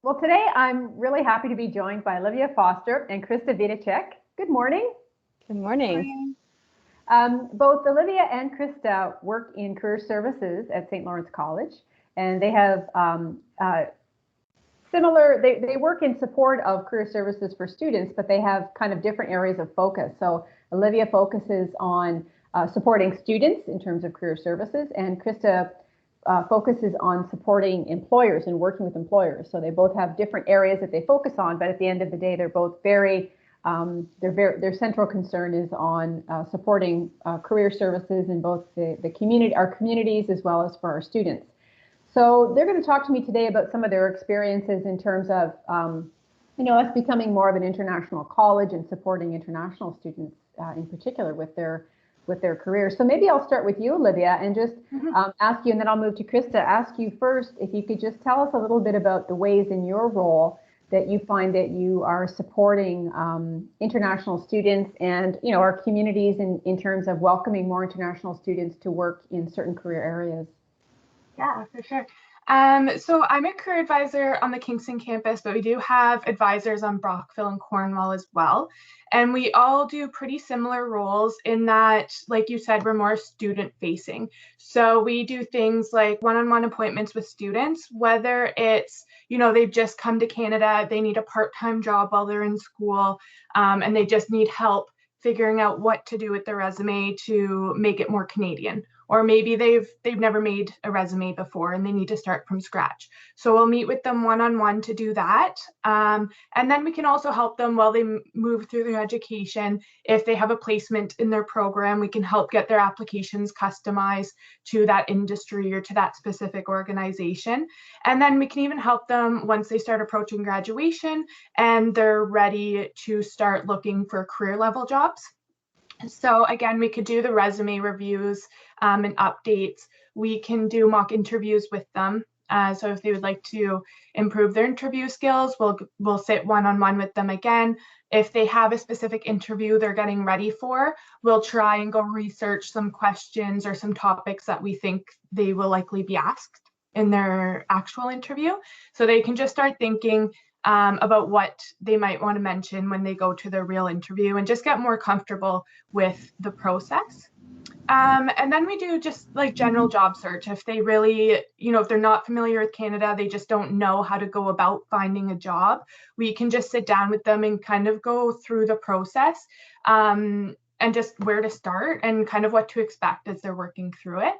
Well, today I'm really happy to be joined by Olivia Foster and Krista Vidacek. Good morning. Good morning. Both Olivia and Krista work in career services at St. Lawrence College, and they have they work in support of career services for students, but they have kind of different areas of focus. So Olivia focuses on supporting students in terms of career services, and Krista focuses on supporting employers and working with employers. So they both have different areas that they focus on, but at the end of the day, they're both their central concern is on supporting career services in both the community, our communities, as well as for our students. So they're going to talk to me today about some of their experiences in terms of, us becoming more of an international college and supporting international students in particular with their careers. So maybe I'll start with you, Olivia, and just ask you, and then I'll move to Krista, ask you first if you could just tell us a little bit about the ways in your role that you find that you are supporting international students and our communities in terms of welcoming more international students to work in certain career areas. Yeah, for sure. So I'm a career advisor on the Kingston campus, but we do have advisors on Brockville and Cornwall as well. And we all do pretty similar roles in that, like you said, we're more student facing. So we do things like one-on-one appointments with students, whether it's, they've just come to Canada, they need a part-time job while they're in school, and they just need help figuring out what to do with their resume to make it more Canadian. Or maybe they've never made a resume before and they need to start from scratch. So we'll meet with them one-on-one to do that. And then we can also help them while they move through their education. If they have a placement in their program, we can help get their applications customized to that industry or to that specific organization. And then we can even help them once they start approaching graduation and they're ready to start looking for career level jobs. So again, we could do the resume reviews and updates. We can do mock interviews with them. So if they would like to improve their interview skills, we'll sit one-on-one with them again. If they have a specific interview they're getting ready for, we'll try and go research some questions or some topics that we think they will likely be asked in their actual interview. So they can just start thinking about what they might want to mention when they go to their real interview and just get more comfortable with the process. And then we do just like general job search. If they really, if they're not familiar with Canada, they just don't know how to go about finding a job, we can just sit down with them and kind of go through the process and just where to start and kind of what to expect as they're working through it.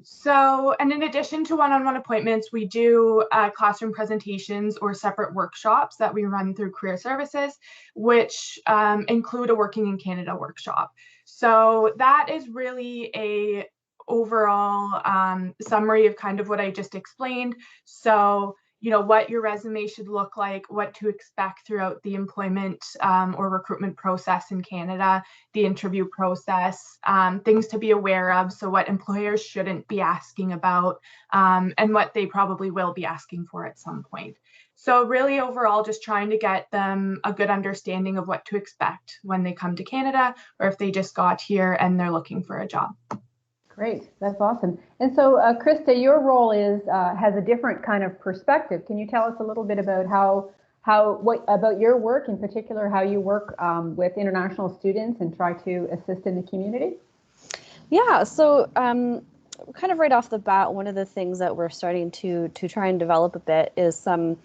So, and in addition to one-on-one appointments, we do classroom presentations or separate workshops that we run through career services, which include a Working in Canada workshop. So that is really a overall summary of kind of what I just explained. So, what your resume should look like, what to expect throughout the employment or recruitment process in Canada, the interview process, things to be aware of, so what employers shouldn't be asking about, and what they probably will be asking for at some point. So really overall, just trying to get them a good understanding of what to expect when they come to Canada, or if they just got here and they're looking for a job. Great, that's awesome. And so, Krista, your role has a different kind of perspective. Can you tell us a little bit about what about your work in particular, how you work with international students and try to assist in the community? Yeah, so kind of right off the bat, one of the things that we're starting to try and develop a bit is some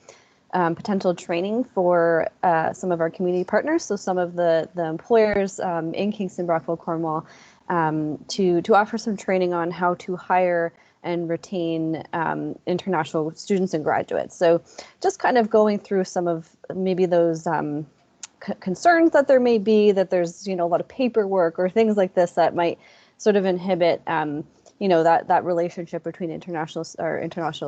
potential training for some of our community partners. So some of the employers in Kingston, Brockville, Cornwall, to offer some training on how to hire and retain international students and graduates. So just kind of going through some of maybe those concerns that there may be, that there's a lot of paperwork or things like this that might sort of inhibit that relationship between international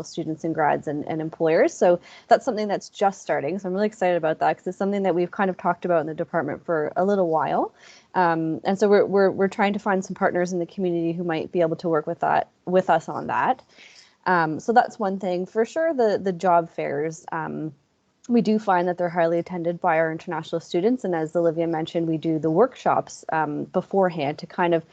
students and grads and employers. So that's something that's just starting. So I'm really excited about that because it's something that we've kind of talked about in the department for a little while. And so we're trying to find some partners in the community who might be able to work with us on that. So that's one thing. For sure, the job fairs, we do find that they're highly attended by our international students. And as Olivia mentioned, we do the workshops beforehand to kind of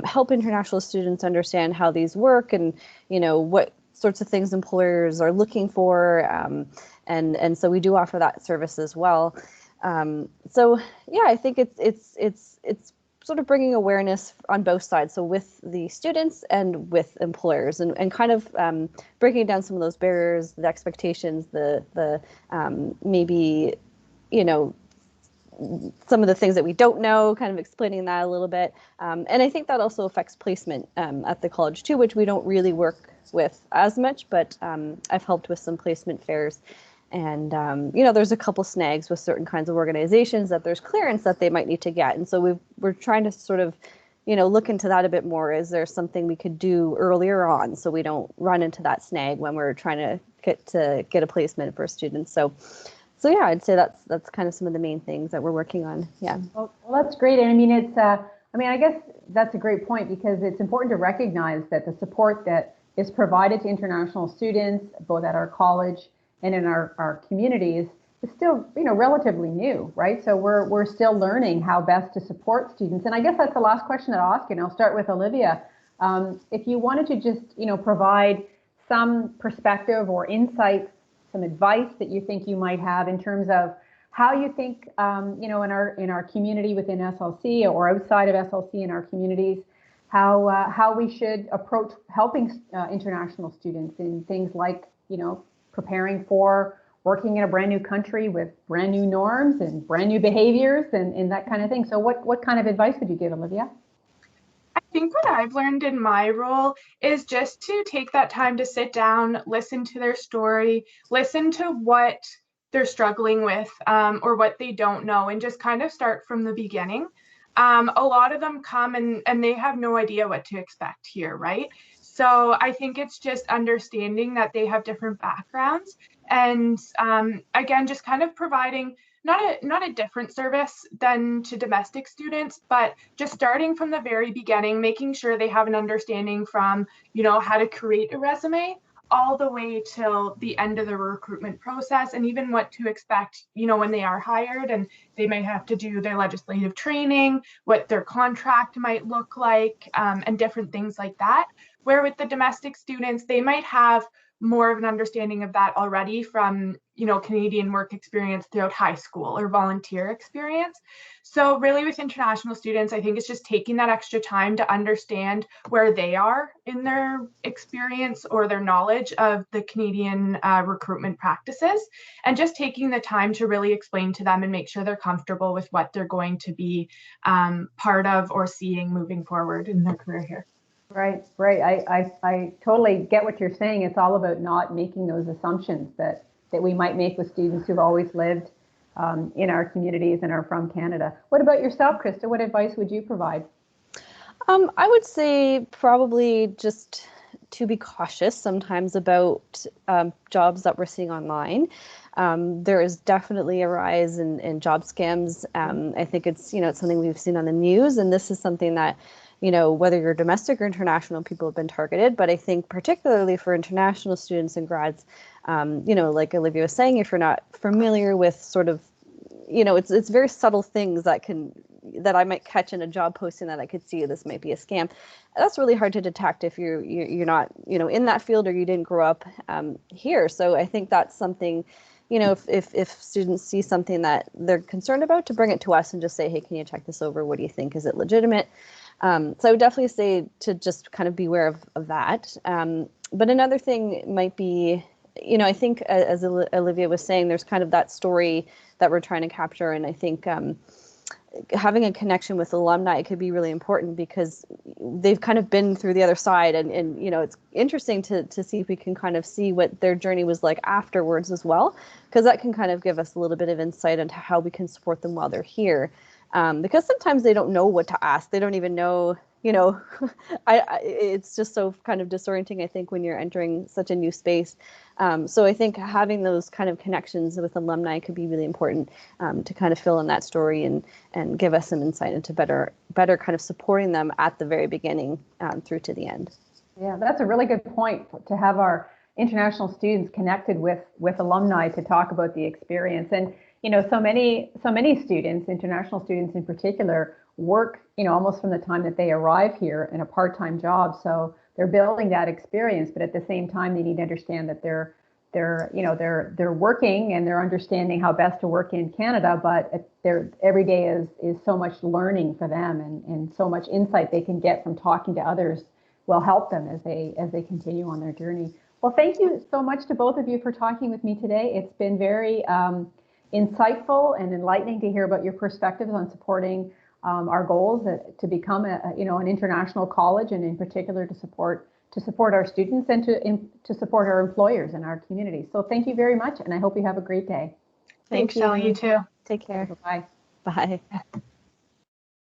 help international students understand how these work and, what sorts of things employers are looking for, and so we do offer that service as well. So yeah, I think it's sort of bringing awareness on both sides, so with the students and with employers, and kind of breaking down some of those barriers, the expectations, the maybe, you know, some of the things that we don't know, kind of explaining that a little bit. And I think that also affects placement at the college too, which we don't really work with as much, but I've helped with some placement fairs. And, you know, there's a couple snags with certain kinds of organizations that there's clearance that they might need to get. And so we're trying to sort of, you know, look into that a bit more. Is there something we could do earlier on so we don't run into that snag when we're trying to get a placement for students? So yeah, I'd say that's kind of some of the main things that we're working on. Yeah. Well, that's great. And I mean, I guess that's a great point, because it's important to recognize that the support that is provided to international students, both at our college and in our communities, is still, you know, relatively new, right? So we're still learning how best to support students. And I guess that's the last question that I'll ask you, and I'll start with Olivia. If you wanted to just, you know, provide some perspective or insights, some advice that you think you might have in terms of how you think, you know, in our community within SLC or outside of SLC in our communities, how we should approach helping international students in things like, you know, preparing for working in a brand new country with brand new norms and brand new behaviors and that kind of thing. So what kind of advice would you give, Olivia? I think what I've learned in my role is just to take that time to sit down, listen to their story, listen to what they're struggling with, or what they don't know, and just kind of start from the beginning. A lot of them come and they have no idea what to expect here, right? So I think it's just understanding that they have different backgrounds, and again, just kind of providing not a different service than to domestic students, but just starting from the very beginning, making sure they have an understanding from, you know, how to create a resume all the way till the end of the recruitment process, and even what to expect, you know, when they are hired and they may have to do their legislative training, what their contract might look like, and different things like that. Where with the domestic students, they might have more of an understanding of that already from, you know, Canadian work experience throughout high school or volunteer experience. So really with international students, I think it's just taking that extra time to understand where they are in their experience or their knowledge of the Canadian recruitment practices, and just taking the time to really explain to them and make sure they're comfortable with what they're going to be part of or seeing moving forward in their career here. Right. I totally get what you're saying. It's all about not making those assumptions that we might make with students who've always lived in our communities and are from Canada. What about yourself, Krista? What advice would you provide? I would say probably just to be cautious sometimes about jobs that we're seeing online. There is definitely a rise in job scams. I think it's, you know, it's something we've seen on the news, and this is something that, you know, whether you're domestic or international, people have been targeted. But I think particularly for international students and grads, you know, like Olivia was saying, if you're not familiar with sort of, you know, it's very subtle things that I might catch in a job posting that I could see this might be a scam. That's really hard to detect if you're not, you know, in that field or you didn't grow up here. So I think that's something, you know, if students see something that they're concerned about, to bring it to us and just say, hey, can you check this over? What do you think? Is it legitimate? So I would definitely say to just kind of beware of that. But another thing might be, you know, I think as Olivia was saying, there's kind of that story that we're trying to capture. And I think having a connection with alumni could be really important, because they've kind of been through the other side. And you know, it's interesting to see if we can kind of see what their journey was like afterwards as well, because that can kind of give us a little bit of insight into how we can support them while they're here. Because sometimes they don't know what to ask. They don't even know, you know, it's just so kind of disorienting, I think, when you're entering such a new space. So I think having those kind of connections with alumni could be really important to kind of fill in that story and give us some insight into better kind of supporting them at the very beginning through to the end. Yeah, that's a really good point, to have our international students connected with alumni to talk about the experience. And you know, so many students, international students in particular, work, you know, almost from the time that they arrive here in a part-time job. So they're building that experience, but at the same time, they need to understand that they're they're working and they're understanding how best to work in Canada, but every day is so much learning for them, and so much insight they can get from talking to others will help them as they continue on their journey. Well, thank you so much to both of you for talking with me today. It's been very insightful and enlightening to hear about your perspectives on supporting our goals to become an international college, and in particular to support our students and to support our employers and our community. So thank you very much, and I hope you have a great day. Thanks, Shelley. You too. Take care. Bye. Bye.